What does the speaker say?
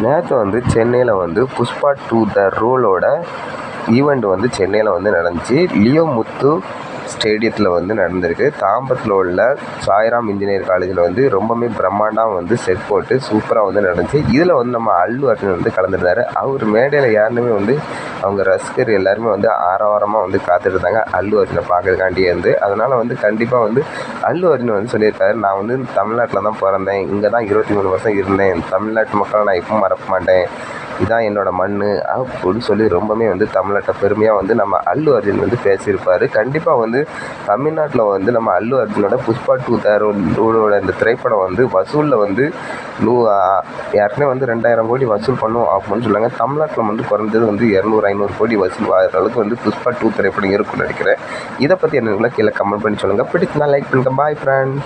நேற்று வந்து சென்னையில் வந்து புஷ்பா 2 த ரூலோட ஈவெண்ட் வந்து சென்னையில் வந்து நடந்துச்சு. லியோ முத்து ஸ்டேடியத்தில் வந்து நடந்திருக்கு. தாம்பரத்தில் உள்ள சாய்ராம் இன்ஜினியர் காலேஜில் வந்து ரொம்பவுமே பிரம்மாண்டம் வந்து செட் போட்டு சூப்பராக வந்து நடந்துச்சு. இதில் வந்து நம்ம அல்லு அர்ஜுன் வந்து கலந்துருந்தார். அவர் மேடையில் யாருமே வந்து அவங்க ரசிகர் எல்லாருமே வந்து ஆரவாரமாக வந்து காத்துட்டு இருந்தாங்க அல்லு அர்ஜுனை பார்க்கறதுக்காண்டியே வந்து. அதனால் வந்து கண்டிப்பாக வந்து அல்லு அர்ஜுன் வந்து சொல்லியிருக்காரு, நான் வந்து தமிழ்நாட்டில் தான் பிறந்தேன், இங்கே தான் 23 வருஷம் இருந்தேன், தமிழ்நாட்டு மக்களை நான் எப்பவும் மறக்க மாட்டேன், இதான் என்னோட மண் அப்படின்னு சொல்லி ரொம்பவுமே வந்து தமிழ்நாட்டை பெருமையாக வந்து நம்ம அல்லு அர்ஜுன் வந்து பேசியிருப்பார். கண்டிப்பாக வந்து தமிழ்நாட்டில் வந்து நம்ம அல்லு அர்ஜுனோட புஷ்பா 2 த ரூலோட இந்த திரைப்படம் வந்து வசூலில் வந்து ஏற்கனவே வந்து 2000 கோடி வசூல் பண்ணும் அப்படின்னு சொன்னாங்க. தமிழ்நாட்டில் வந்து குறைஞ்சது வந்து 200-500 கோடி வசூல் ஆகிற அளவுக்கு வந்து புஷ்பா 2 திரைப்படம் இருக்குன்னு நினைக்கிறேன். இதை பற்றி என்ன கீழே கமெண்ட் பண்ணி சொல்லுங்கள். பிடிச்சிருந்தா லைக் பண்ணுங்கள். பாய் ஃப்ரெண்ட்.